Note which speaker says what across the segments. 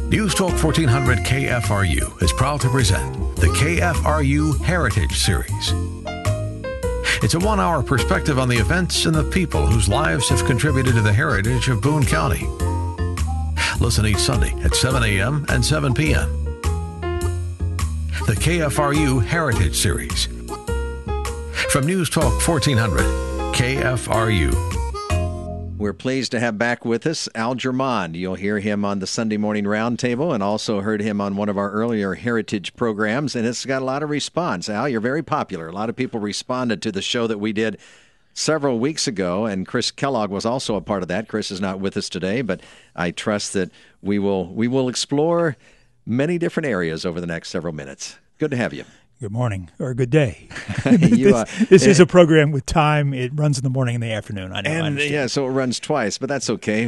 Speaker 1: News Talk 1400 KFRU is proud to present the KFRU Heritage Series. It's a one-hour perspective on the events and the people whose lives have contributed to the heritage of Boone County. Listen each Sunday at 7 a.m. and 7 p.m. The KFRU Heritage Series. From News Talk 1400 KFRU.
Speaker 2: We're pleased to have back with us Al Germond. You'll hear him on the Sunday Morning Roundtable and also heard him on one of our earlier heritage programs, and it's got a lot of response. Al, you're very popular. A lot of people responded to the show that we did several weeks ago, and Chris Kellogg was also a part of that. Chris is not with us today, but I trust that we will explore many different areas over the next several minutes. Good to have you.
Speaker 3: Good morning, or good day. This is a program with time. It runs in the morning and the afternoon. I know.
Speaker 2: Yeah, so it runs twice, but that's okay.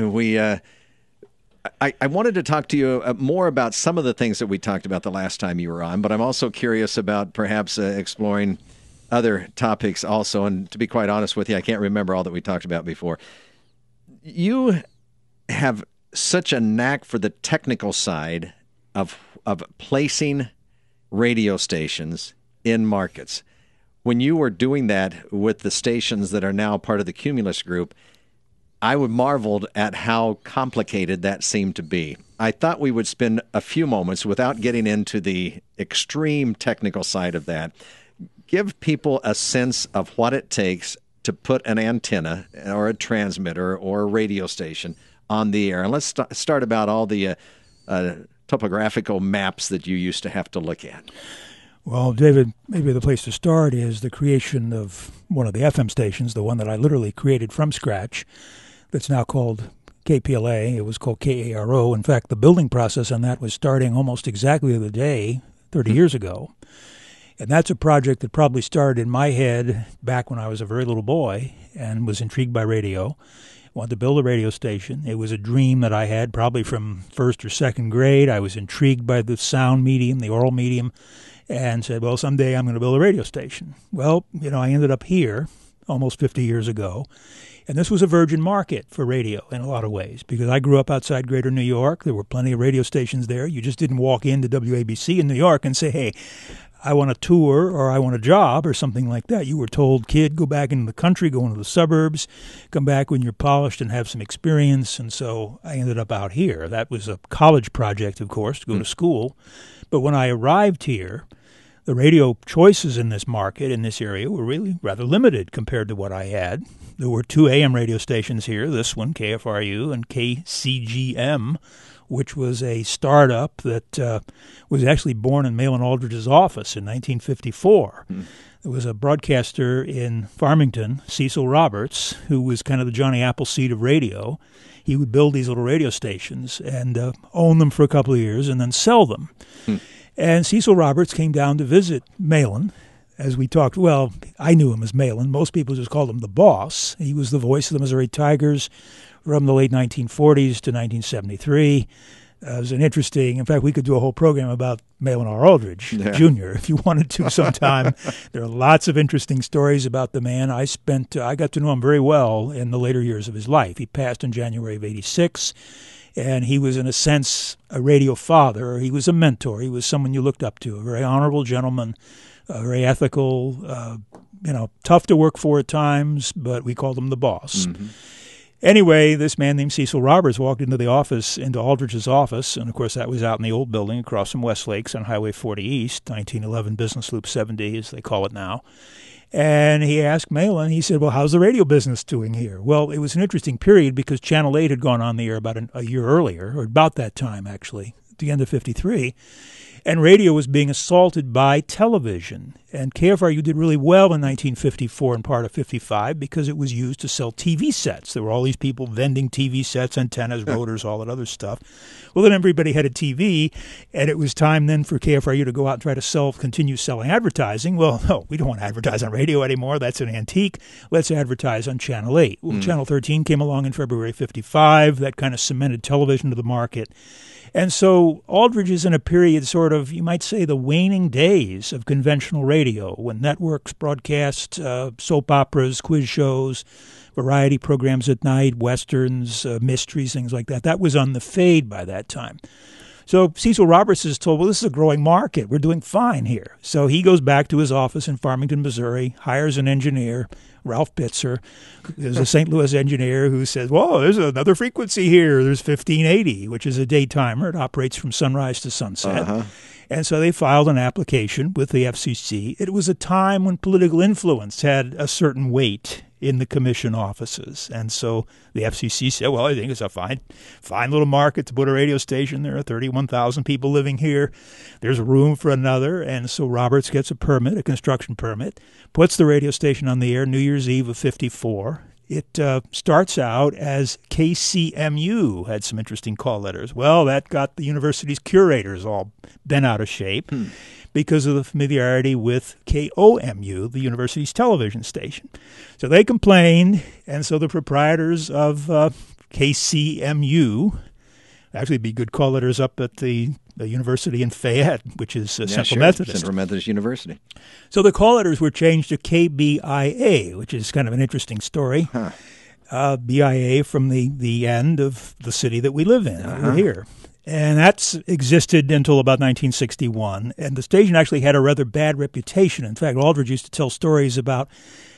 Speaker 2: I wanted to talk to you more about some of the things that we talked about the last time you were on, but I'm also curious about perhaps exploring other topics also. And to be quite honest with you, I can't remember all that we talked about before. You have such a knack for the technical side of placing radio stations in markets. When you were doing that with the stations that are now part of the Cumulus Group, I would marveled at how complicated that seemed to be. I thought we would spend a few moments, without getting into the extreme technical side of that, give people a sense of what it takes to put an antenna or a transmitter or a radio station on the air. And let's start about all the topographical maps that you used to have to look at.
Speaker 3: Well, David, maybe the place to start is the creation of one of the FM stations, the one that I literally created from scratch, that's now called KPLA. It was called KARO. In fact, the building process on that was starting almost exactly the day 30 years ago. And that's a project that probably started in my head back when I was a very little boy and was intrigued by radio. Wanted to build a radio station. It was a dream that I had probably from first or second grade. I was intrigued by the sound medium, the oral medium, and said, well, someday I'm going to build a radio station. Well, I ended up here almost 50 years ago, and this was a virgin market for radio in a lot of ways because I grew up outside greater New York. There were plenty of radio stations there. You just didn't walk into WABC in New York and say, hey, I want a tour or I want a job or something like that. You were told, kid, go back into the country, go into the suburbs, come back when you're polished and have some experience. And so I ended up out here. That was a college project, of course, to go to school. But when I arrived here, the radio choices in this market, in this area, were really rather limited compared to what I had. There were 2 AM radio stations here, this one, KFRU, and KCGM, which was a startup that was actually born in Malin Aldridge's office in 1954. There was a broadcaster in Farmington, Cecil Roberts, who was kind of the Johnny Appleseed of radio. He would build these little radio stations and own them for a couple of years and then sell them. And Cecil Roberts came down to visit Malin. As we talked, well, I knew him as Malin. Most people just called him the boss. He was the voice of the Missouri Tigers from the late 1940s to 1973. It was an interesting, in fact, we could do a whole program about Malin R. Aldridge Jr. if you wanted to sometime. There are lots of interesting stories about the man. I got to know him very well in the later years of his life. He passed in January of 86, and he was, in a sense, a radio father. He was a mentor. He was someone you looked up to, a very honorable gentleman, very ethical, tough to work for at times, but we called him the boss. Mm-hmm. Anyway, this man named Cecil Roberts walked into Aldridge's office, and of course that was out in the old building across from Westlakes on Highway 40 East, 1911 Business Loop 70, as they call it now. And he asked Malin, he said, well, how's the radio business doing here? Well, it was an interesting period because Channel 8 had gone on the air about a year earlier, or about that time, actually, at the end of 53. And radio was being assaulted by television. And KFRU did really well in 1954 and part of 55 because it was used to sell TV sets. There were all these people vending TV sets, antennas, rotors, all that other stuff. Well, then everybody had a TV, and it was time then for KFRU to go out and try to continue selling advertising. Well, no, we don't want to advertise on radio anymore. That's an antique. Let's advertise on Channel 8. Well, Channel 13 came along in February 55. That kind of cemented television to the market. And so Aldridge is in a period sort of, you might say, the waning days of conventional radio, when networks broadcast soap operas, quiz shows, variety programs at night, westerns, mysteries, things like that. That was on the fade by that time. So Cecil Roberts is told, well, this is a growing market. We're doing fine here. So he goes back to his office in Farmington, Missouri, hires an engineer, Ralph Bitzer. There's a St. Louis engineer who says, well, there's another frequency here. There's 1580, which is a daytimer. It operates from sunrise to sunset.
Speaker 2: Uh-huh.
Speaker 3: And so they filed an application with the FCC. It was a time when political influence had a certain weight in the commission offices. And so the FCC said, well, I think it's a fine little market to put a radio station. There are 31,000 people living here. There's room for another. And so Roberts gets a permit, a construction permit, puts the radio station on the air New Year's Eve of 54. It starts out as KCMU, had some interesting call letters. Well, that got the university's curators all bent out of shape because of the familiarity with KOMU, the university's television station. So they complained, and so the proprietors of KCMU, actually it'd be good call letters up at the university in Fayette, which is Central Methodist.
Speaker 2: Central Methodist University.
Speaker 3: So the call letters were changed to KBIA, which is kind of an interesting story. BIA from the end of the city that we live in, over here. And that's existed until about 1961. And the station actually had a rather bad reputation. In fact, Aldridge used to tell stories about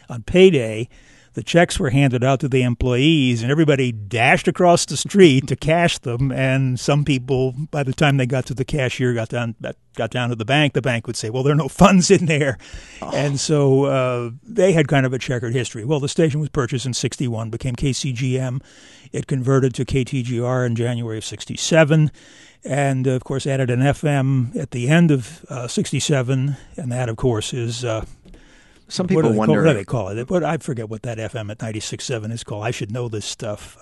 Speaker 3: on payday, the checks were handed out to the employees, and everybody dashed across the street to cash them. And some people, by the time they got to the cashier, got down to the bank would say, well, there are no funds in there. And so they had kind of a checkered history. Well, the station was purchased in 61, became KCGM. It converted to KTGR in January of 67. And, of course, added an FM at the end of 67. And that, of course, is...
Speaker 2: Some people wonder...
Speaker 3: What do they call it? But I forget what that FM at 96.7 is called. I should know this stuff.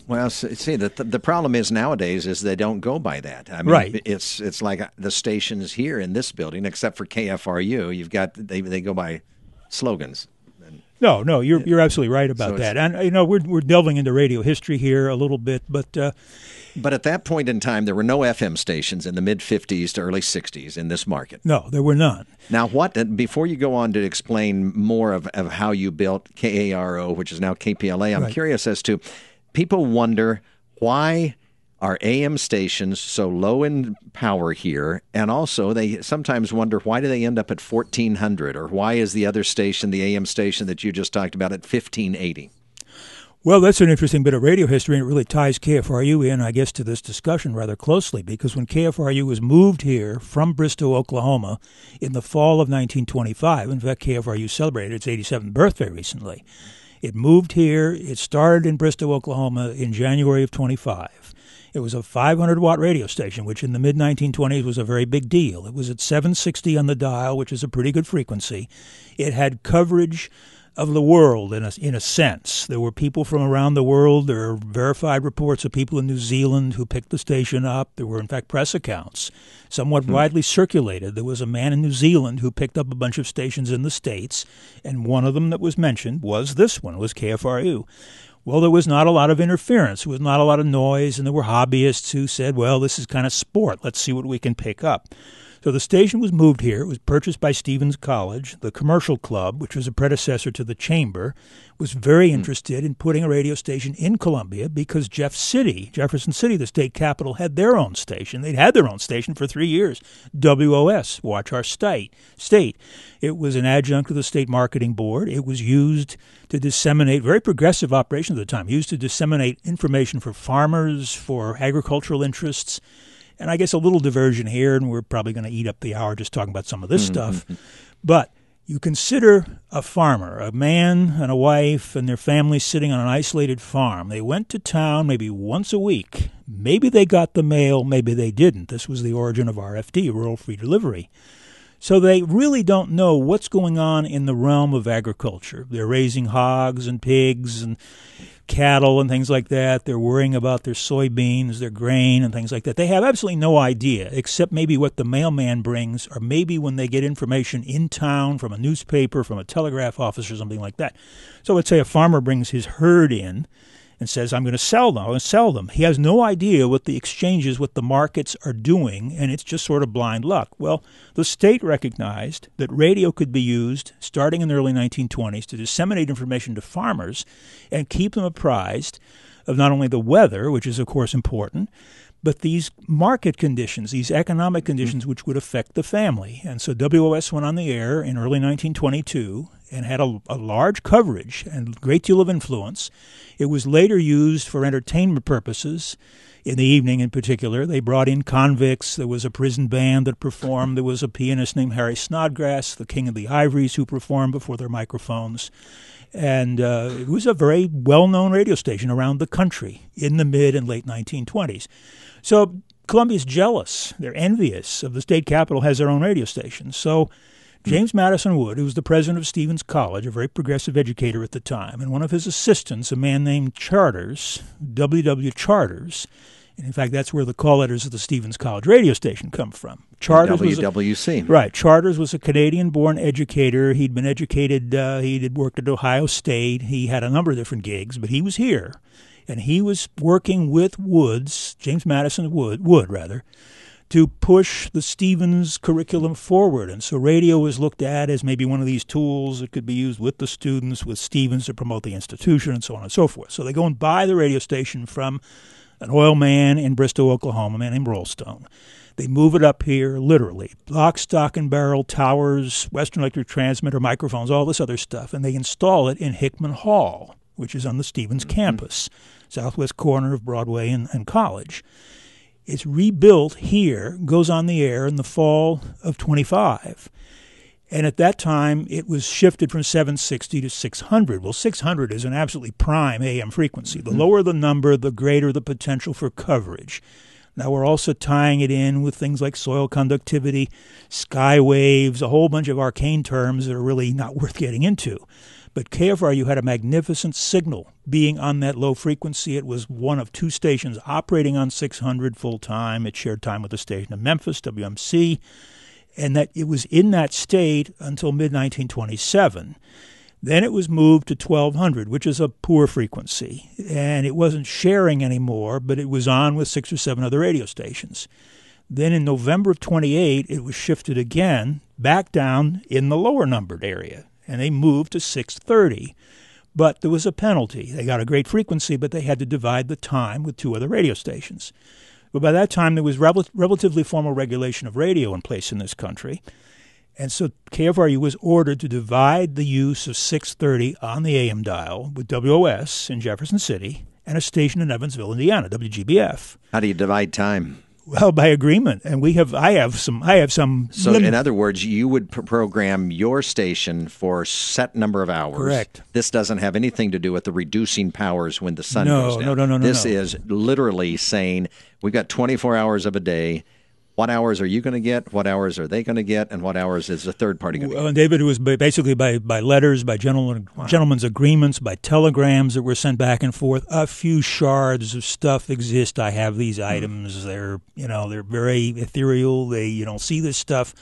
Speaker 2: Well, see, the problem is nowadays is they don't go by that. I mean,
Speaker 3: right.
Speaker 2: It's like the stations here in this building, except for KFRU, you've got they go by slogans.
Speaker 3: No, you're absolutely right about that. And we're delving into radio history here a little bit, but
Speaker 2: at that point in time, there were no FM stations in the mid-50s to early 60s in this market.
Speaker 3: No, there were none.
Speaker 2: Now, before you go on to explain more of how you built KARO, which is now KPLA, I'm curious as to, people wonder why are AM stations so low in power here, and also they sometimes wonder why do they end up at 1400, or why is the other station, the AM station that you just talked about, at 1580?
Speaker 3: Well, that's an interesting bit of radio history, and it really ties KFRU in, I guess, to this discussion rather closely, because when KFRU was moved here from Bristow, Oklahoma, in the fall of 1925, in fact, KFRU celebrated its 87th birthday recently. It moved here. It started in Bristow, Oklahoma in January of 25. It was a 500-watt radio station, which in the mid-1920s was a very big deal. It was at 760 on the dial, which is a pretty good frequency. It had coverage of the world in a sense. There were people from around the world. There are verified reports of people in New Zealand who picked the station up. There were, in fact, press accounts, somewhat widely circulated. There was a man in New Zealand who picked up a bunch of stations in the States, and one of them that was mentioned was this one, was KFRU. Well, there was not a lot of interference. There was not a lot of noise, and there were hobbyists who said, well, this is kind of sport. Let's see what we can pick up. So the station was moved here. It was purchased by Stevens College. The Commercial Club, which was a predecessor to the Chamber, was very interested in putting a radio station in Columbia because Jefferson City, the state capital, had their own station. They'd had their own station for 3 years, WOS, Watch Our State. It was an adjunct of the State Marketing Board. It was used to disseminate, very progressive operation at the time, used to disseminate information for farmers, for agricultural interests. And I guess a little diversion here, and we're probably going to eat up the hour just talking about some of this stuff. But you consider a farmer, a man and a wife and their family sitting on an isolated farm. They went to town maybe once a week. Maybe they got the mail, maybe they didn't. This was the origin of RFD, Rural Free Delivery. So they really don't know what's going on in the realm of agriculture. They're raising hogs and pigs and cattle and things like that. They're worrying about their soybeans, their grain, and things like that. They have absolutely no idea, except maybe what the mailman brings, or maybe when they get information in town from a newspaper, from a telegraph office, or something like that. So let's say a farmer brings his herd in and says, I'm going to sell them. He has no idea what the exchanges, what the markets are doing, and it's just sort of blind luck. Well, the state recognized that radio could be used starting in the early 1920s to disseminate information to farmers and keep them apprised of not only the weather, which is, of course, important, but these market conditions, these economic conditions which would affect the family. And so WOS went on the air in early 1922 and had a large coverage and a great deal of influence. It was later used for entertainment purposes. In the evening, in particular, they brought in convicts. There was a prison band that performed. There was a pianist named Harry Snodgrass, the King of the Ivories, who performed before their microphones. And it was a very well-known radio station around the country in the mid and late 1920s. So Columbia's jealous. They're envious of the state capitol has their own radio station. So James Madison Wood, who was the president of Stevens College, a very progressive educator at the time, and one of his assistants, a man named Charters, W.W. Charters, and in fact, that's where the call letters of the Stevens College radio station come from. Charters
Speaker 2: WWC.
Speaker 3: Right. Charters was a Canadian-born educator. He'd been educated, he had worked at Ohio State. He had a number of different gigs, but he was here. And he was working with James Madison Wood, to push the Stevens curriculum forward. And so radio was looked at as maybe one of these tools that could be used with the students, with Stevens to promote the institution, and so on and so forth. So they go and buy the radio station from an oil man in Bristow, Oklahoma, a man named Rollstone. They move it up here, literally. Lock, stock, and barrel, towers, Western Electric transmitter, microphones, all this other stuff. And they install it in Hickman Hall, which is on the Stevens campus, southwest corner of Broadway and College. It's rebuilt here, goes on the air in the fall of 25. And at that time, it was shifted from 760 to 600. Well, 600 is an absolutely prime AM frequency. The lower the number, the greater the potential for coverage. Now, we're also tying it in with things like soil conductivity, sky waves, a whole bunch of arcane terms that are really not worth getting into. But KFRU had a magnificent signal being on that low frequency. It was one of two stations operating on 600 full-time. It shared time with the station in Memphis, WMC, and that it was in that state until mid-1927. Then it was moved to 1200, which is a poor frequency, and it wasn't sharing anymore, but it was on with 6 or 7 other radio stations. Then in November of 28, it was shifted again back down in the lower numbered area, and they moved to 630. But there was a penalty. They got a great frequency, but they had to divide the time with 2 other radio stations. But by that time, there was relatively formal regulation of radio in place in this country. And so KFRU was ordered to divide the use of 630 on the AM dial with WOS in Jefferson City and a station in Evansville, Indiana, WGBF.
Speaker 2: How do you divide time?
Speaker 3: Well, by agreement, and I have some.
Speaker 2: So, in other words, you would program your station for a set number of hours.
Speaker 3: Correct.
Speaker 2: This doesn't have anything to do with the reducing powers when the sun goes down.
Speaker 3: No.
Speaker 2: This is literally saying we've got 24 hours of a day. What hours are you going to get? What hours are they going to get? And what hours is the third party going to get?
Speaker 3: Well, David, it was basically by letters, by gentlemen's agreements, by telegrams that were sent back and forth. A few shards of stuff exist. I have these items. They're very ethereal. You don't see this stuff.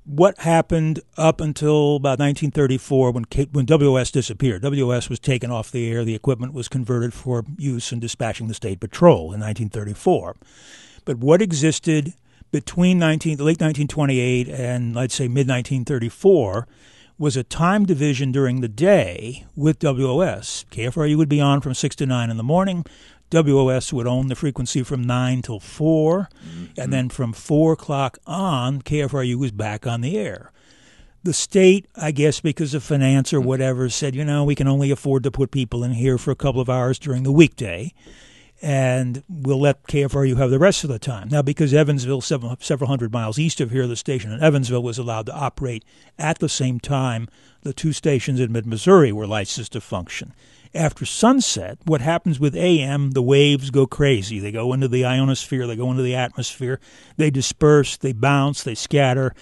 Speaker 3: What happened up until about 1934 when WOS disappeared? WOS was taken off the air. The equipment was converted for use in dispatching the state patrol in 1934. But what existed between late 1928 and, let's say, mid-1934 was a time division during the day with WOS. KFRU would be on from 6 to 9 in the morning. WOS would own the frequency from 9 till 4. And then from 4 o'clock on, KFRU was back on the air. The state, I guess because of finance or whatever, said, we can only afford to put people in here for a couple of hours during the weekday. And we'll let KFRU have the rest of the time. Now, because Evansville, several hundred miles east of here, the station in Evansville was allowed to operate at the same time, the 2 stations in mid-Missouri were licensed to function. After sunset, what happens with AM, the waves go crazy. They go into the ionosphere, they go into the atmosphere, they disperse, they bounce, they scatter.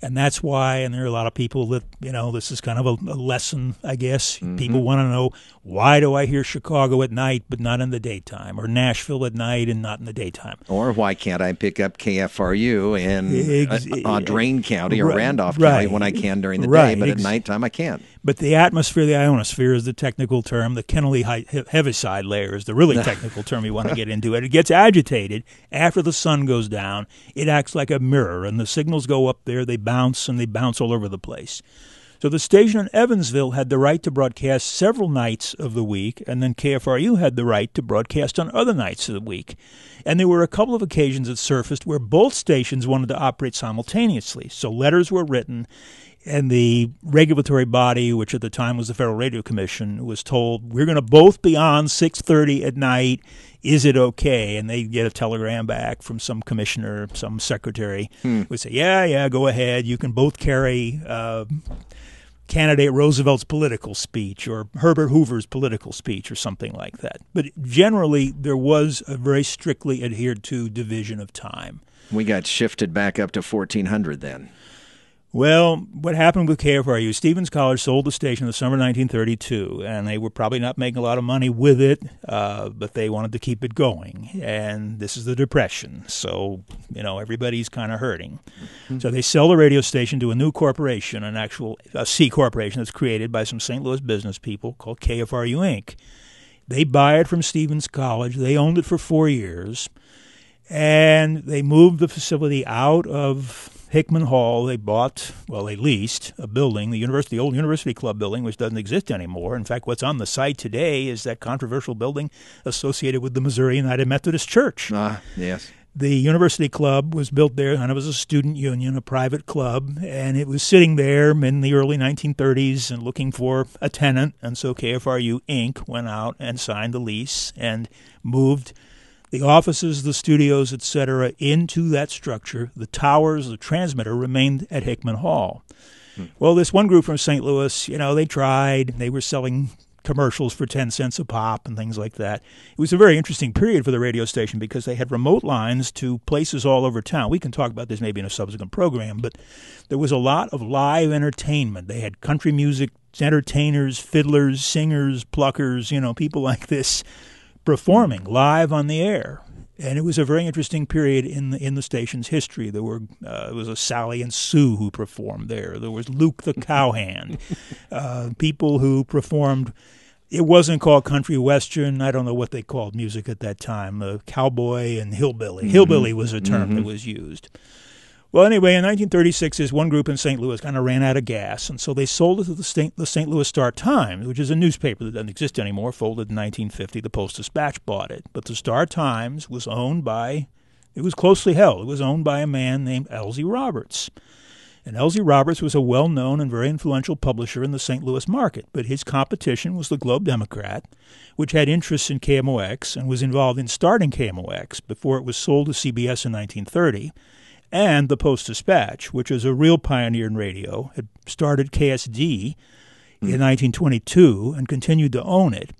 Speaker 3: And that's why, and there are a lot of people that, this is kind of a lesson, I guess. People want to know, why do I hear Chicago at night but not in the daytime, or Nashville at night and not in the daytime?
Speaker 2: Or why can't I pick up KFRU in Drain County or Randolph County when I can during the day, but at nighttime I can't?
Speaker 3: But the atmosphere, the ionosphere is the technical term. The Kennelly heaviside layer is the really technical term you want to get into. It gets agitated after the sun goes down. It acts like a mirror, and the signals go up there. They bounce, and they bounce all over the place. So the station in Evansville had the right to broadcast several nights of the week, and then KFRU had the right to broadcast on other nights of the week. And there were a couple of occasions that surfaced where both stations wanted to operate simultaneously. So letters were written, and the regulatory body, which at the time was the Federal Radio Commission, was told, we're going to both be on 6:30 at night. Is it okay? And they get a telegram back from some commissioner, some secretary, would say, yeah, go ahead. You can both carry candidate Roosevelt's political speech or Herbert Hoover's political speech or something like that. But generally, there was a very strictly adhered to division of time.
Speaker 2: We got shifted back up to 1400 then.
Speaker 3: Well, what happened with KFRU, Stevens College sold the station in the summer of 1932, and they were probably not making a lot of money with it, but they wanted to keep it going. And this is the Depression, so, everybody's kind of hurting. Mm-hmm. So they sell the radio station to a new corporation, a C corporation that's created by some St. Louis business people called KFRU Inc. They buy it from Stevens College. They owned it for 4 years, and they moved the facility out of Hickman Hall. They leased a building, the old University Club building, which doesn't exist anymore. In fact, what's on the site today is that controversial building associated with the Missouri United Methodist Church.
Speaker 2: Yes.
Speaker 3: The University Club was built there, and it was a student union, a private club, and it was sitting there in the early 1930s and looking for a tenant, and so KFRU Inc. went out and signed the lease and moved the offices, the studios, etc., into that structure. The towers, the transmitter remained at Hickman Hall. Well, this one group from St. Louis, they tried. They were selling commercials for 10 cents a pop and things like that. It was a very interesting period for the radio station because they had remote lines to places all over town. We can talk about this maybe in a subsequent program, but there was a lot of live entertainment. They had country music entertainers, fiddlers, singers, pluckers, people like this, performing live on the air. And it was a very interesting period in the station's history. There was a Sally and Sue who performed there. There was Luke the Cowhand, people who performed. It wasn't called country western. I don't know what they called music at that time. Cowboy and hillbilly. Mm-hmm. Hillbilly was a term that was used. Well, anyway, in 1936, this one group in St. Louis kind of ran out of gas, and so they sold it to the St. Louis Star-Times, which is a newspaper that doesn't exist anymore, folded in 1950. The Post-Dispatch bought it. But the Star-Times was closely held. It was owned by a man named Elsie Roberts. And Elsie Roberts was a well-known and very influential publisher in the St. Louis market, but his competition was the Globe-Democrat, which had interests in KMOX and was involved in starting KMOX before it was sold to CBS in 1930. And the Post-Dispatch, which is a real pioneer in radio, had started KSD in 1922 and continued to own it.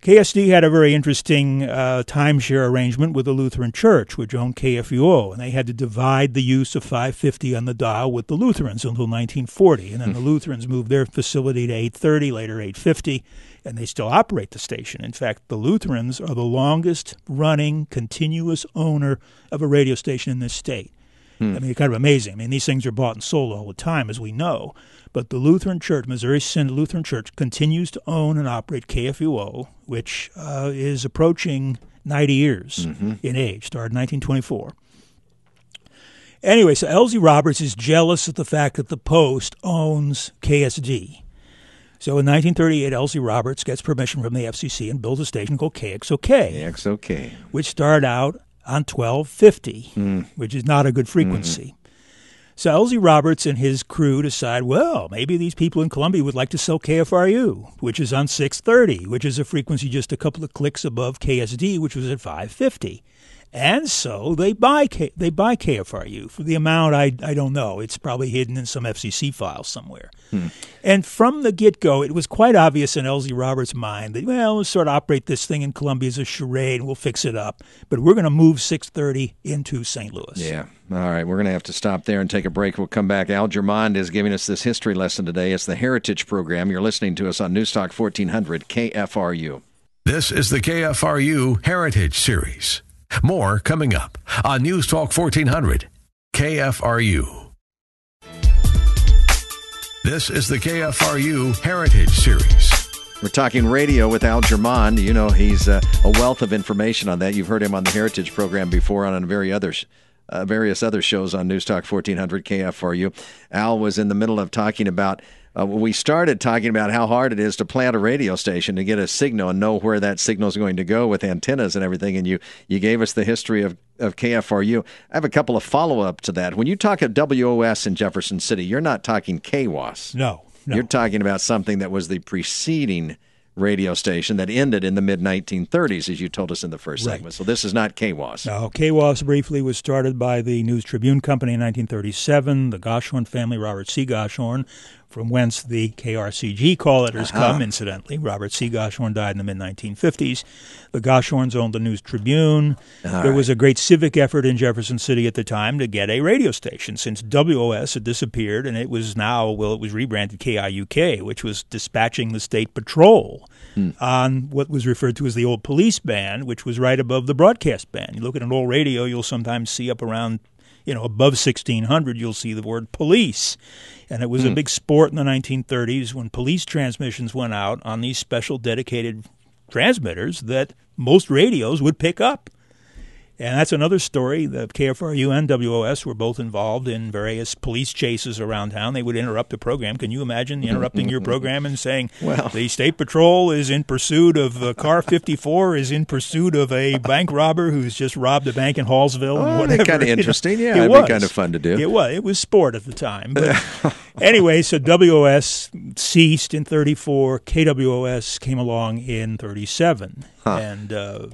Speaker 3: KSD had a very interesting timeshare arrangement with the Lutheran Church, which owned KFUO, and they had to divide the use of 550 on the dial with the Lutherans until 1940. And then the Lutherans moved their facility to 830, later 850, and they still operate the station. In fact, the Lutherans are the longest-running continuous owner of a radio station in this state. I mean, it's kind of amazing. I mean, these things are bought and sold all the time, as we know. But the Lutheran Church, Missouri Synod Lutheran Church, continues to own and operate KFUO, which is approaching 90 years in age, started in 1924. Anyway, so Elsie Roberts is jealous of the fact that the Post owns KSD. So in 1938, Elsie Roberts gets permission from the FCC and builds a station called KXOK.
Speaker 2: KXOK. Which
Speaker 3: started out on 1250, which is not a good frequency. So Elsie Roberts and his crew decide, well, maybe these people in Columbia would like to sell KFRU, which is on 630, which is a frequency just a couple of clicks above KSD, which was at 550. And so they buy KFRU for the amount I don't know. It's probably hidden in some FCC file somewhere. And from the get-go, it was quite obvious in Elsie Roberts' mind that, well, we'll sort of operate this thing in Columbia as a charade, and we'll fix it up. But we're going to move 630 into St. Louis.
Speaker 2: Yeah. All right. We're going to have to stop there and take a break. We'll come back. Al Germond is giving us this history lesson today. It's the Heritage Program. You're listening to us on Newstalk 1400 KFRU.
Speaker 1: This is the KFRU Heritage Series. More coming up on News Talk 1400 KFRU. This is the KFRU Heritage Series.
Speaker 2: We're talking radio with Al Germond. You know, he's a wealth of information on that. You've heard him on the Heritage Program before on various other shows on News Talk 1400 KFRU. Al was in the middle of talking about, we started talking about how hard it is to plant a radio station to get a signal and know where that signal is going to go with antennas and everything, and you gave us the history of KFRU. I have a couple of follow-up to that. When you talk of WOS in Jefferson City, you're not talking KWAS.
Speaker 3: No.
Speaker 2: You're talking about something that was the preceding radio station that ended in the mid-1930s, as you told us in the first segment. So this is not KWAS.
Speaker 3: No, KWAS briefly was started by the News Tribune Company in 1937, the Goshorn family, Robert C. Goshorn, from whence the KRCG call letters come, incidentally. Robert C. Goshorn died in the mid-1950s. The Goshorns owned the News Tribune. There was a great civic effort in Jefferson City at the time to get a radio station, since WOS had disappeared, and it was now, it was rebranded KIUK, which was dispatching the state patrol on what was referred to as the old police band, which was right above the broadcast band. You look at an old radio, you'll sometimes see up around, above 1600, you'll see the word police. And it was a big sport in the 1930s when police transmissions went out on these special dedicated transmitters that most radios would pick up. And that's another story. The KFRU and WOS were both involved in various police chases around town. They would interrupt the program. Can you imagine interrupting your program and saying, the State Patrol is in pursuit of car 54, is in pursuit of a bank robber who's just robbed a bank in Hallsville? And whatever.
Speaker 2: Kind of interesting. Yeah,
Speaker 3: it'd
Speaker 2: be kind of fun to do.
Speaker 3: It was sport at the time. But anyway, so WOS ceased in 34. KWOS came along in 37. And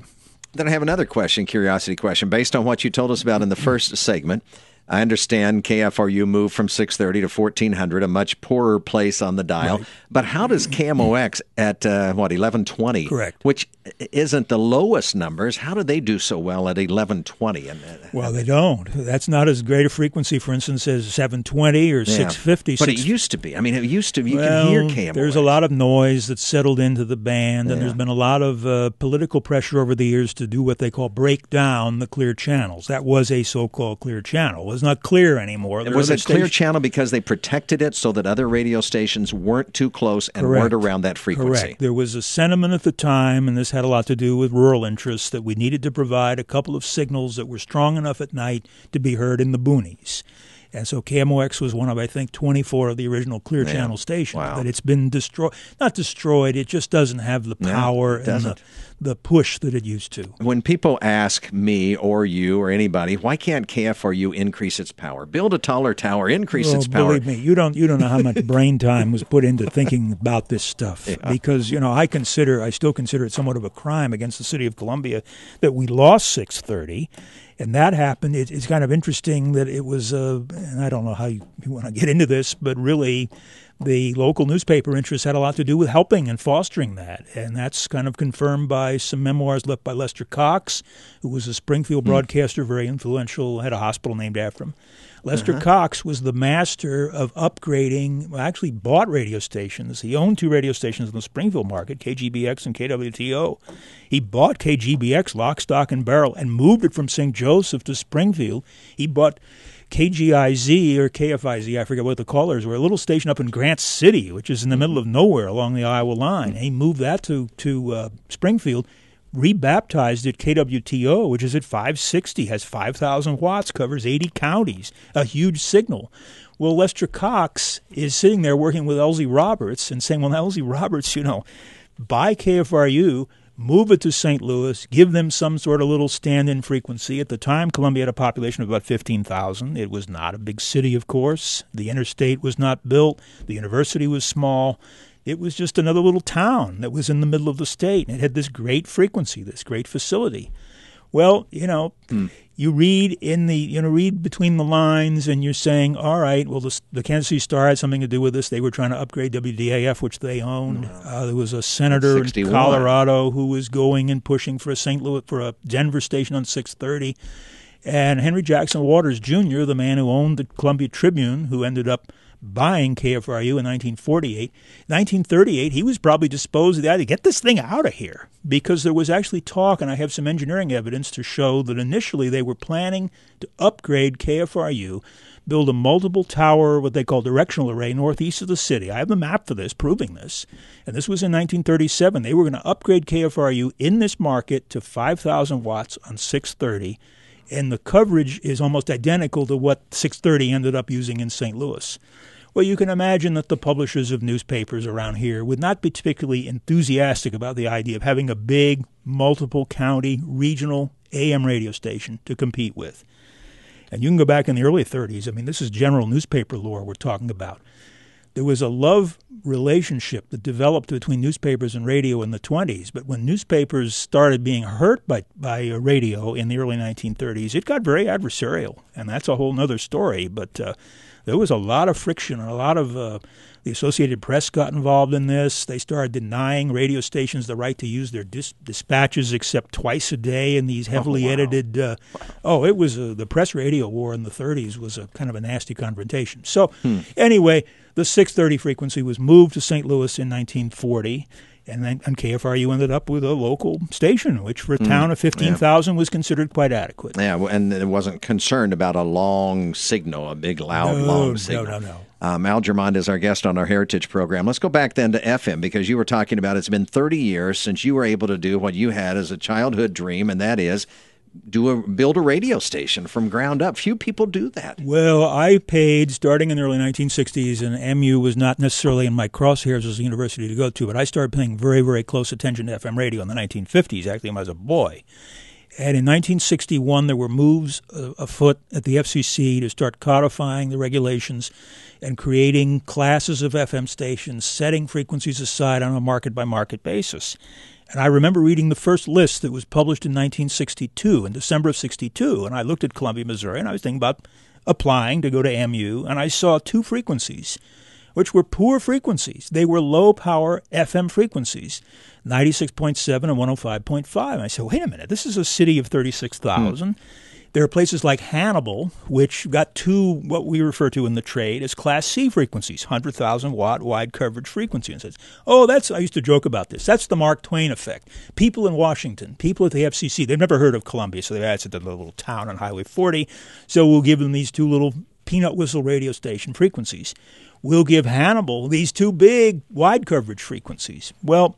Speaker 2: then I have another curiosity question. Based on what you told us about in the first segment, I understand KFRU moved from 630 to 1400, a much poorer place on the dial. Right. But how does KMOX at, 1120?
Speaker 3: Correct.
Speaker 2: Which isn't the lowest numbers. How do they do so well at 1120?
Speaker 3: Well, they don't. That's not as great a frequency, for instance, as 720 or 650.
Speaker 2: But it used to be. I mean, it used to be. You can hear KMOX.
Speaker 3: There's a lot of noise that's settled into the band, and there's been a lot of political pressure over the years to do what they call break down the clear channels. That was a so-called clear channel. It was not clear anymore.
Speaker 2: Was it clear channel because they protected it so that other radio stations weren't too close and weren't around that frequency?
Speaker 3: Correct. There was a sentiment at the time, and this had a lot to do with rural interests, that we needed to provide a couple of signals that were strong enough at night to be heard in the boonies. And so KMOX was one of, I think, 24 of the original clear channel stations.
Speaker 2: Wow.
Speaker 3: But it's been not destroyed, it just doesn't have the power and the push that it used to.
Speaker 2: When people ask me or you or anybody, why can't KFRU increase its power? Build a taller tower, increase its power.
Speaker 3: Believe me, you don't know how much brain time was put into thinking about this stuff. Because, I still consider it somewhat of a crime against the city of Columbia that we lost 630. And that happened. It's kind of interesting that it was, and I don't know how you want to get into this, but really the local newspaper interests had a lot to do with helping and fostering that. And that's kind of confirmed by some memoirs left by Lester Cox, who was a Springfield broadcaster, very influential, had a hospital named after him. Lester Cox was the master of upgrading, actually bought radio stations. He owned 2 radio stations in the Springfield market, KGBX and KWTO. He bought KGBX, lock, stock, and barrel, and moved it from St. Joseph to Springfield. He bought KGIZ or KFIZ, I forget what the callers were, a little station up in Grant City, which is in the middle of nowhere along the Iowa line. He moved that to Springfield, rebaptized it KWTO, which is at 560, has 5,000 watts, covers 80 counties, a huge signal. Well, Lester Cox is sitting there working with Elsie Roberts and saying, well, Elsie Roberts, buy KFRU, move it to St. Louis, give them some sort of little stand-in frequency. At the time, Columbia had a population of about 15,000. It was not a big city, of course. The interstate was not built. The university was small. It was just another little town that was in the middle of the state, and it had this great frequency, this great facility. Well, you read read between the lines, and you're saying, all right, well, the Kansas City Star had something to do with this. They were trying to upgrade WDAF, which they owned. There was a senator in Colorado who was going and pushing for a Denver station on 630. And Henry Jackson Waters Jr., the man who owned the Columbia Tribune, who ended up buying KFRU in 1948. 1938, he was probably disposed of the idea, get this thing out of here, because there was actually talk, and I have some engineering evidence to show that initially they were planning to upgrade KFRU, build a multiple tower, what they call directional array, northeast of the city. I have the map for this, proving this. And this was in 1937. They were going to upgrade KFRU in this market to 5,000 watts on 630. and the coverage is almost identical to what 630 ended up using in St. Louis. Well, you can imagine that the publishers of newspapers around here would not be particularly enthusiastic about the idea of having a big, multiple county, regional AM radio station to compete with. And you can go back in the early 30s. I mean, this is general newspaper lore we're talking about. There was a love relationship that developed between newspapers and radio in the 20s. But when newspapers started being hurt by radio in the early 1930s, it got very adversarial. And that's a whole other story. But there was a lot of friction, and a lot of the Associated Press got involved in this. They started denying radio stations the right to use their dispatches except twice a day in these heavily edited. It was the press-radio war in the 30s was a kind of a nasty confrontation. So anyway, the 630 frequency was moved to St. Louis in 1940. And KFRU ended up with a local station, which for a town of 15,000 was considered quite adequate.
Speaker 2: Yeah, and it wasn't concerned about a long signal, a big, loud, long signal.
Speaker 3: No.
Speaker 2: Al Germond is our guest on our Heritage program. Let's go back then to FM, because you were talking about it's been 30 years since you were able to do what you had as a childhood dream, and that is build a radio station from ground up. Few people do that.
Speaker 3: Well, I paid, starting in the early 1960s, and MU was not necessarily in my crosshairs as a university to go to, but I started paying very, very close attention to FM radio in the 1950s, actually when I was a boy. And in 1961, there were moves afoot at the FCC to start codifying the regulations and creating classes of FM stations, setting frequencies aside on a market-by-market basis. And I remember reading the first list that was published in 1962, in December of 62, and I looked at Columbia, Missouri, and I was thinking about applying to go to MU, and I saw two frequencies, which were poor frequencies. They were low-power FM frequencies, 96.7 and 105.5. And I said, wait a minute, this is a city of 36,000. There are places like Hannibal, which got two, what we refer to in the trade as Class C frequencies, 100,000-watt wide coverage frequency. And says, I used to joke about this. That's the Mark Twain effect. People in Washington, people at the FCC, they've never heard of Columbia, so it's a little town on Highway 40, so we'll give them these two little peanut whistle radio station frequencies. We'll give Hannibal these two big wide coverage frequencies. Well,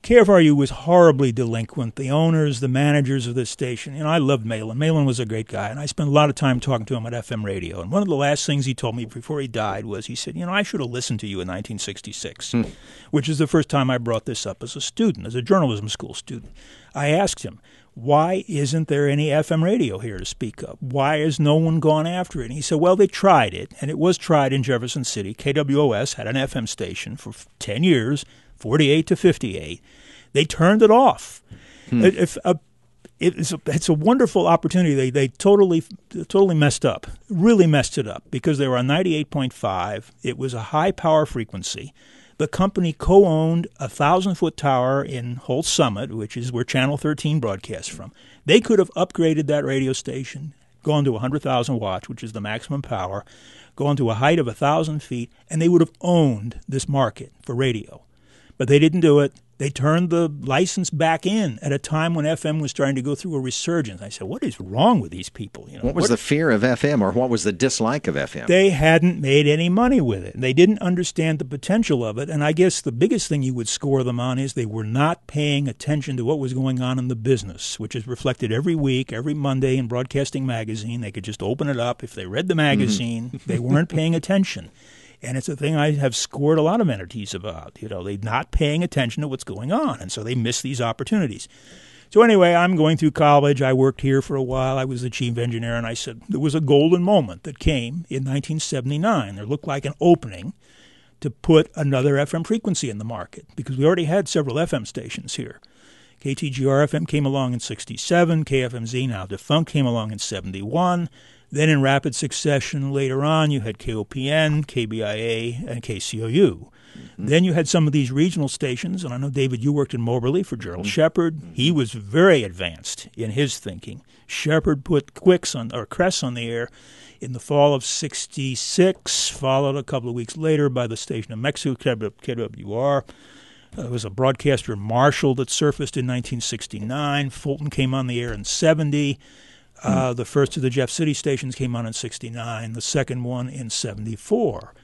Speaker 3: KFRU was horribly delinquent. The owners, the managers of this station, I loved Malin. Malin was a great guy, and I spent a lot of time talking to him at FM radio. And one of the last things he told me before he died was, he said, I should have listened to you in 1966, which is the first time I brought this up as a student, as a journalism school student. I asked him, why isn't there any FM radio here to speak of? Why has no one gone after it? And he said, well, they tried it, and it was tried in Jefferson City. KWOS had an FM station for 10 years, 48 to 58. They turned it off. It's a wonderful opportunity. They totally messed up, really messed it up, because they were on 98.5. It was a high-power frequency. The company co-owned a 1,000-foot tower in Holt Summit, which is where Channel 13 broadcasts from. They could have upgraded that radio station, gone to 100,000 watts, which is the maximum power, gone to a height of 1,000 feet, and they would have owned this market for radio. But they didn't do it. They turned the license back in at a time when FM was starting to go through a resurgence. I said, what is wrong with these people?
Speaker 2: What was the fear of FM, or what was the dislike of FM?
Speaker 3: They hadn't made any money with it. They didn't understand the potential of it. And I guess the biggest thing you would score them on is they were not paying attention to what was going on in the business, which is reflected every week, every Monday in Broadcasting Magazine. They could just open it up. If they read the magazine, they weren't paying attention. And it's a thing I have scored a lot of entities about. They're not paying attention to what's going on, and so they miss these opportunities. So anyway, I'm going through college. I worked here for a while. I was the chief engineer, and I said there was a golden moment that came in 1979. There looked like an opening to put another FM frequency in the market, because we already had several FM stations here. KTGR-FM came along in 67. KFMZ, now defunct, came along in 71. Then in rapid succession later on, you had KOPN, KBIA, and KCOU. Then you had some of these regional stations, and I know, David, you worked in Moberly for Gerald Shepard. He was very advanced in his thinking. Shepard put Cress on the air in the fall of 66, followed a couple of weeks later by the station of Mexico, KWR. There was a broadcaster, Marshall, that surfaced in 1969. Fulton came on the air in 70. The first of the Jeff City stations came on in 69, the second one in 74.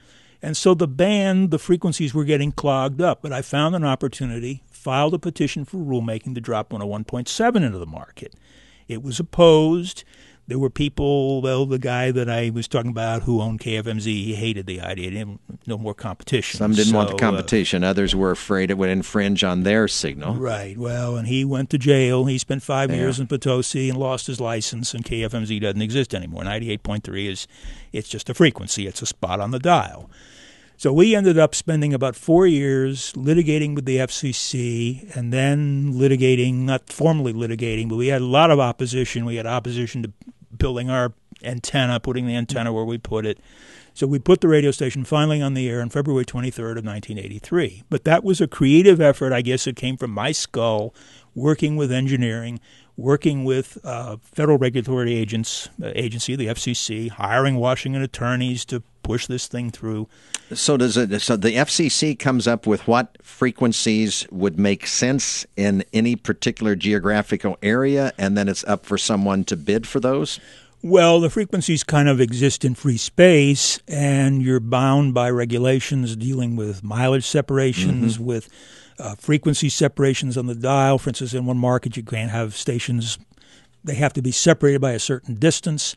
Speaker 3: And so the frequencies were getting clogged up. But I found an opportunity, filed a petition for rulemaking to drop 101.7 into the market. It was opposed. There were people, well, the guy that I was talking about who owned KFMZ, he hated the idea. He didn't no more competition.
Speaker 2: Some didn't want the competition. Others were afraid it would infringe on their signal.
Speaker 3: Right. Well, and he went to jail. He spent 5 years in Potosi and lost his license, and KFMZ doesn't exist anymore. 98.3 it's just a frequency. It's a spot on the dial. So we ended up spending about 4 years litigating with the FCC and then litigating, not formally litigating, but we had a lot of opposition. We had opposition to building our antenna, putting the antenna where we put it. So we put the radio station finally on the air on February 23rd of 1983. But that was a creative effort. I guess it came from my skull, working with engineering, working with federal regulatory agency, the FCC, hiring Washington attorneys to push this thing through.
Speaker 2: So the FCC comes up with what frequencies would make sense in any particular geographical area, and then it's up for someone to bid for those?
Speaker 3: Well, the frequencies kind of exist in free space, and you're bound by regulations dealing with mileage separations, with frequency separations on the dial. For instance, in one market, you can't have stations. They have to be separated by a certain distance.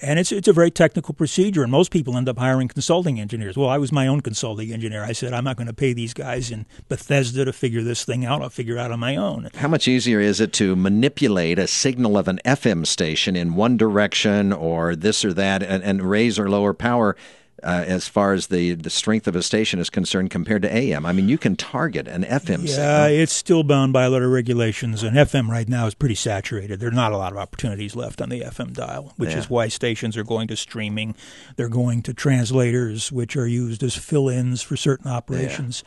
Speaker 3: And it's a very technical procedure, and most people end up hiring consulting engineers. Well, I was my own consulting engineer. I said, I'm not going to pay these guys in Bethesda to figure this thing out. I'll figure it out on my own.
Speaker 2: How much easier is it to manipulate a signal of an FM station in one direction or this or that and raise or lower power as far as the strength of a station is concerned compared to AM? I mean, you can target an FM signal.
Speaker 3: Yeah, it's still bound by a lot of regulations, and FM right now is pretty saturated. There are not a lot of opportunities left on the FM dial, which is why stations are going to streaming. They're going to translators, which are used as fill-ins for certain operations.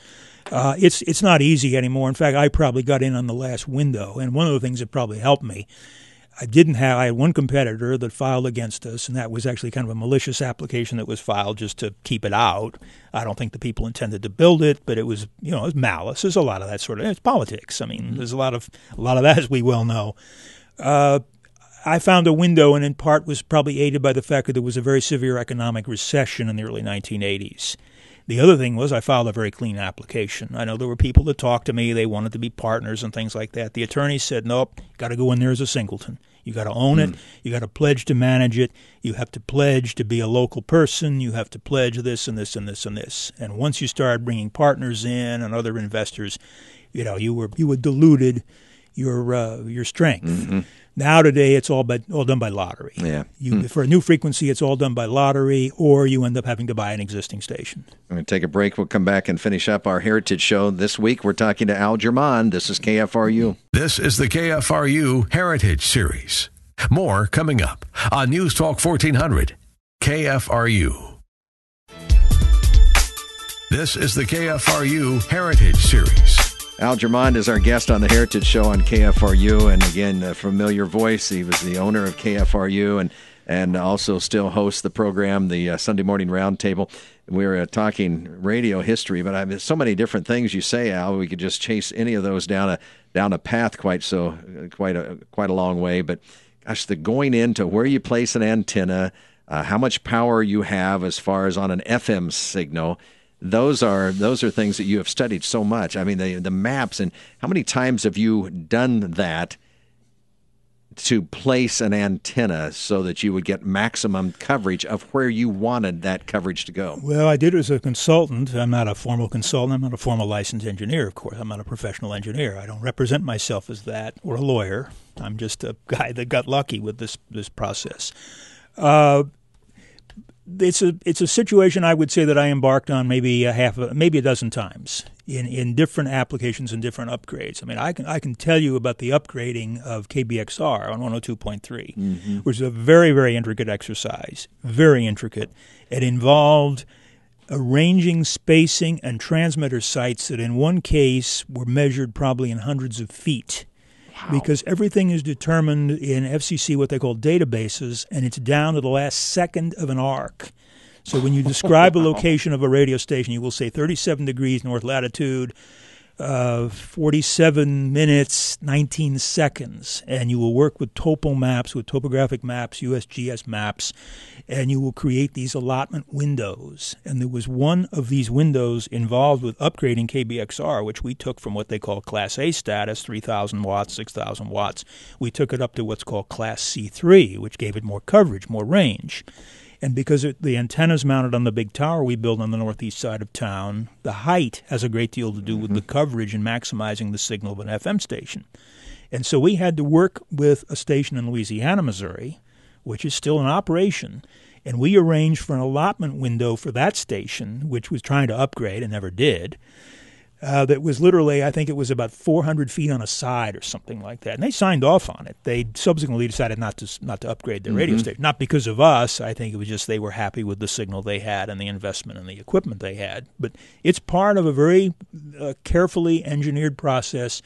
Speaker 3: It's not easy anymore. In fact, I probably got in on the last window, and one of the things that probably helped me, I had one competitor that filed against us, and that was actually kind of a malicious application that was filed just to keep it out. I don't think the people intended to build it, but it was, it was malice. There's a lot of that sort of, it's politics. I mean, there's a lot of that, as we well know. I found a window, and in part was probably aided by the fact that there was a very severe economic recession in the early 1980s. The other thing was I filed a very clean application. I know there were people that talked to me. They wanted to be partners and things like that. The attorney said, nope, got to go in there as a singleton. You got to own it. You got to pledge to manage it. You have to pledge to be a local person. You have to pledge this and this and this and this. And once you started bringing partners in and other investors, you had diluted your strength. Now today, it's all done by lottery.
Speaker 2: Yeah.
Speaker 3: For a new frequency, it's all done by lottery, or you end up having to buy an existing station.
Speaker 2: I'm going to take a break. We'll come back and finish up our Heritage Show. This week, we're talking to Al Germán. This is KFRU.
Speaker 1: This is the KFRU Heritage Series. More coming up on News Talk 1400, KFRU. This is the KFRU Heritage Series.
Speaker 2: Al Germán is our guest on the Heritage Show on KFRU, and again, a familiar voice. He was the owner of KFRU and also still hosts the program, the Sunday Morning Roundtable. We were talking radio history, but there's so many different things you say, Al. We could just chase any of those down a path quite a long way. But gosh, the going into where you place an antenna, how much power you have as far as on an FM signal. Those are things that you have studied so much. I mean, the maps, and how many times have you done that to place an antenna so that you would get maximum coverage of where you wanted that coverage to go?
Speaker 3: Well, I did it as a consultant. I'm not a formal consultant. I'm not a formal licensed engineer, of course. I'm not a professional engineer. I don't represent myself as that or a lawyer. I'm just a guy that got lucky with this process. It's a situation I would say that I embarked on maybe a dozen times in different applications and different upgrades. I mean, I can tell you about the upgrading of KBXR on 102.3, which is a very, very intricate exercise, very intricate. It involved arranging spacing and transmitter sites that in one case were measured probably in hundreds of feet. Wow. Because everything is determined in FCC, what they call databases, and it's down to the last second of an arc. So when you describe a location of a radio station, you will say 37 degrees north latitude, 47 minutes, 19 seconds, and you will work with topo maps, with topographic maps, USGS maps, and you will create these allotment windows. And there was one of these windows involved with upgrading KBXR, which we took from what they call Class A status, 3,000 watts, 6,000 watts. We took it up to what's called Class C3, which gave it more coverage, more range. And because the antenna's mounted on the big tower we built on the northeast side of town, the height has a great deal to do with the coverage and maximizing the signal of an FM station. And so we had to work with a station in Louisiana, Missouri, which is still in operation, and we arranged for an allotment window for that station, which was trying to upgrade and never did. That was literally, I think it was about 400 feet on a side or something like that. And they signed off on it. They subsequently decided not to upgrade their radio station. Not because of us. I think it was just they were happy with the signal they had and the investment and the equipment they had. But it's part of a very carefully engineered process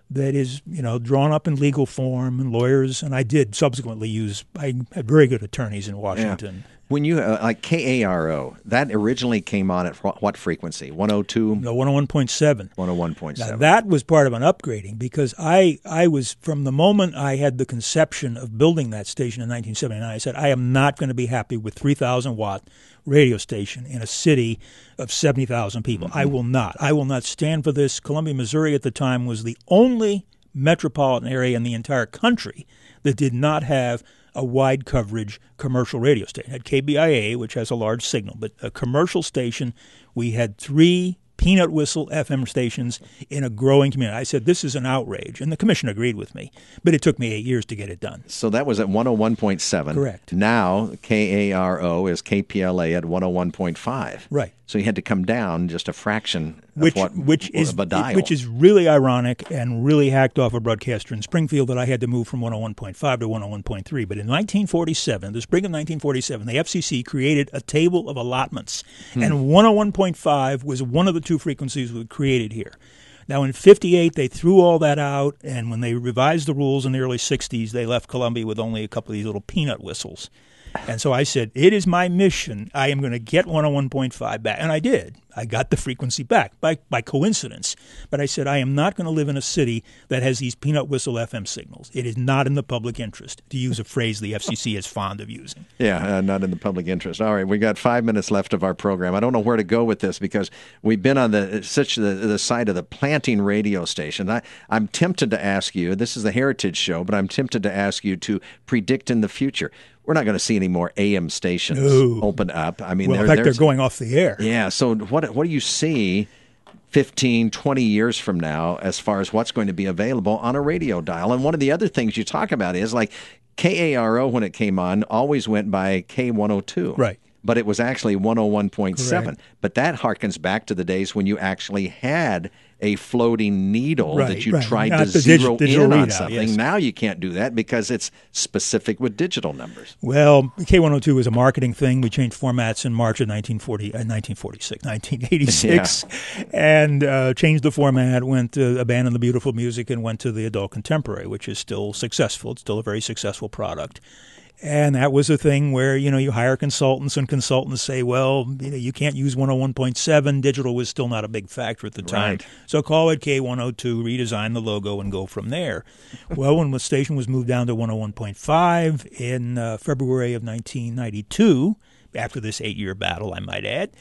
Speaker 3: that is, drawn up in legal form, and lawyers, and I did subsequently I had very good attorneys in Washington.
Speaker 2: Yeah. When you, like KARO, that originally came on at what frequency? 102?
Speaker 3: No, 101.7.
Speaker 2: 101.7.
Speaker 3: Now, that was part of an upgrading because I was, from the moment I had the conception of building that station in 1979, I said, I am not going to be happy with 3,000-watt radio station in a city of 70,000 people. I will not. I will not stand for this. Columbia, Missouri at the time was the only metropolitan area in the entire country that did not have a wide coverage commercial radio station. It had KBIA, which has a large signal, but a commercial station, we had 3 peanut whistle FM stations in a growing community. I said, this is an outrage, and the commission agreed with me, but it took me 8 years to get it done.
Speaker 2: So that was at 101.7.
Speaker 3: Correct.
Speaker 2: Now KARO is KPLA at 101.5.
Speaker 3: Right.
Speaker 2: So you had to come down just a fraction
Speaker 3: which is really ironic and really hacked off a broadcaster in Springfield that I had to move from 101.5 to 101.3. But in 1947, the spring of 1947, the FCC created a table of allotments, and 101.5 was one of the 2 frequencies we created here. Now, in 58, they threw all that out, and when they revised the rules in the early 60s, they left Columbia with only a couple of these little peanut whistles. And so I said, it is my mission. I am going to get 101.5 back. And I did. I got the frequency back by coincidence. But I said, I am not going to live in a city that has these peanut whistle FM signals. It is not in the public interest, to use a phrase the FCC is fond of using.
Speaker 2: Yeah, not in the public interest. All right, we got 5 minutes left of our program. I don't know where to go with this because we've been on the side of the planting radio station. I'm tempted to ask you, this is the Heritage Show, but I'm tempted to ask you to predict in the future. We're not going to see any more AM stations open up. I mean,
Speaker 3: in fact, they're going off the air.
Speaker 2: Yeah. So what do you see 15, 20 years from now as far as what's going to be available on a radio dial? And one of the other things you talk about is like KARO, when it came on, always went by K102.
Speaker 3: Right.
Speaker 2: But it was actually 101.7.
Speaker 3: Correct.
Speaker 2: But that harkens back to the days when you actually had a floating needle that you tried to zero in on something. Yes. Now you can't do that because it's specific with digital numbers.
Speaker 3: Well, K102 was a marketing thing. We changed formats in March of 1986, and changed the format, went to Abandon the Beautiful Music, and went to the Adult Contemporary, which is still successful. It's still a very successful product. And that was a thing where, you hire consultants, and consultants say, well, you can't use 101.7. Digital was still not a big factor at the time.
Speaker 2: Right.
Speaker 3: So call it K102, redesign the logo, and go from there. Well, when the station was moved down to 101.5 in February of 1992, after this 8-year battle, I might add,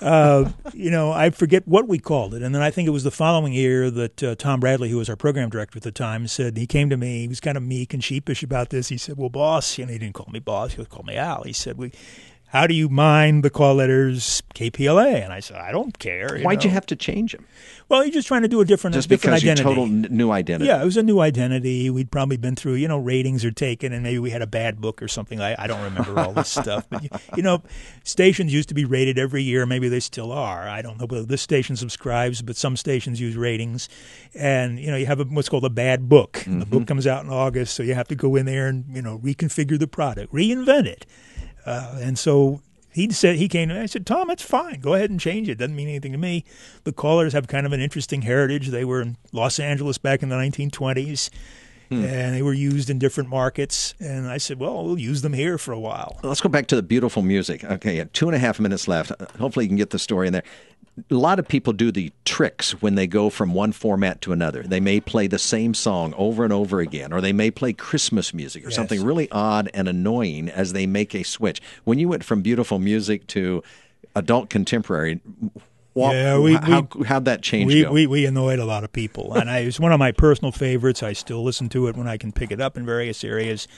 Speaker 3: I forget what we called it. And then I think it was the following year that Tom Bradley, who was our program director at the time, said, he came to me, he was kind of meek and sheepish about this. He said, well, boss, he didn't call me boss, he would call me Al. He said, how do you mind the call letters KPLA? And I said, I don't care.
Speaker 2: Why'd you have to change them?
Speaker 3: Well, you're just trying to do a different identity.
Speaker 2: Just because you total new identity.
Speaker 3: Yeah, it was a new identity. We'd probably been through, ratings are taken, and maybe we had a bad book or something. I don't remember all this stuff. But, stations used to be rated every year. Maybe they still are. I don't know whether this station subscribes, but some stations use ratings. And, you have what's called a bad book. Mm-hmm. The book comes out in August, so you have to go in there and, reconfigure the product, reinvent it. And so he came to me, I said, Tom, it's fine. Go ahead and change it. Doesn't mean anything to me. The callers have kind of an interesting heritage. They were in Los Angeles back in the 1920s, and they were used in different markets. And I said, well, we'll use them here for a while.
Speaker 2: Let's go back to the beautiful music. Okay, 2.5 minutes left. Hopefully you can get the story in there. a lot of people do the tricks when they go from one format to another. They may play the same song over and over again, or they may play Christmas music or something really odd and annoying as they make a switch. When you went from beautiful music to adult contemporary, how'd that change go?
Speaker 3: We annoyed a lot of people, and it's one of my personal favorites. I still listen to it when I can pick it up in various areas.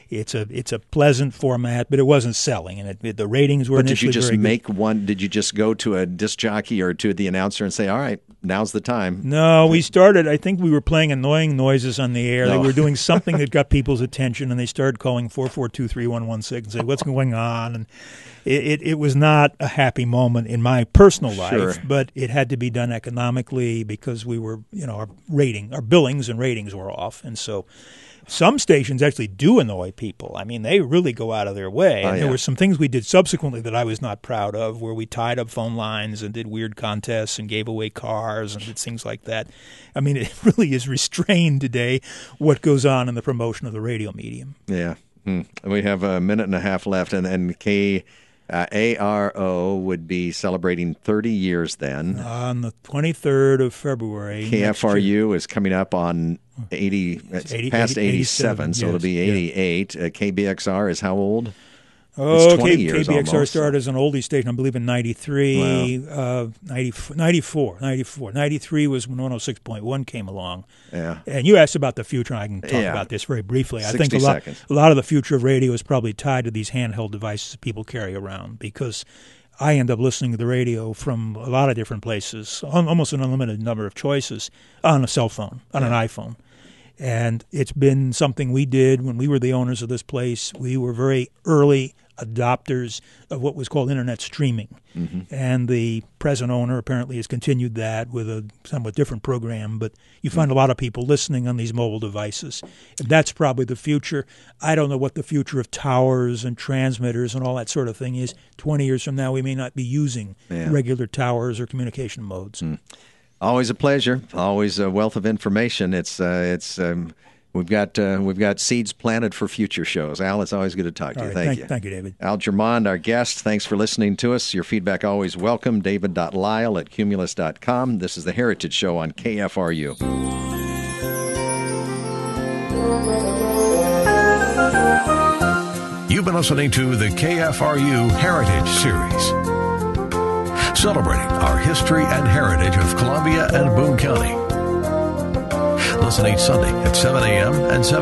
Speaker 3: It's a pleasant format, but it wasn't selling, and the ratings were initially very good.
Speaker 2: Did you just make one? Did you just go to a disc jockey or to the announcer and say, "All right, now's the time"?
Speaker 3: No, we started. I think we were playing annoying noises on the air. They were doing something that got people's attention, and they started calling 442-3116 and say, "What's going on?" And it was not a happy moment in my personal life, but it had to be done economically because we were, our billings and ratings were off, and so. Some stations actually do annoy people. I mean, they really go out of their way. And there were some things we did subsequently that I was not proud of, where we tied up phone lines and did weird contests and gave away cars and did things like that. I mean, it really is restrained today what goes on in the promotion of the radio medium.
Speaker 2: Yeah. We have a minute and a half left, and KFRU would be celebrating 30 years then.
Speaker 3: On the 23rd of February.
Speaker 2: KFRU is coming up on 87,
Speaker 3: 87,
Speaker 2: so it'll be 88. KBXR is how old?
Speaker 3: Oh,
Speaker 2: it's 20 years
Speaker 3: KBXR
Speaker 2: almost.
Speaker 3: started as an oldie station, I believe, in 93, 94. 93 was when 106.1 came along.
Speaker 2: Yeah.
Speaker 3: And you asked about the future, and I can talk about this very briefly. I think a lot of the future of radio is probably tied to these handheld devices that people carry around, because I end up listening to the radio from a lot of different places, almost an unlimited number of choices, on a cell phone, on an iPhone. And it's been something we did when we were the owners of this place. We were very early adopters of what was called internet streaming. And the present owner apparently has continued that with a somewhat different program, but you find a lot of people listening on these mobile devices. And that's probably the future. I don't know what the future of towers and transmitters and all that sort of thing is. 20 years from now, we may not be using regular towers or communication modes.
Speaker 2: Always a pleasure. Always a wealth of information. We've got seeds planted for future shows. Al, it's always good to talk to you. Thank you.
Speaker 3: Thank you, David.
Speaker 2: Al Germond, our guest. Thanks for listening to us. Your feedback always welcome. David.Lyle@Cumulus.com. This is the Heritage Show on KFRU.
Speaker 1: You've been listening to the KFRU Heritage Series, celebrating our history and heritage of Columbia and Boone County. Listen each Sunday at 7 a.m. and 7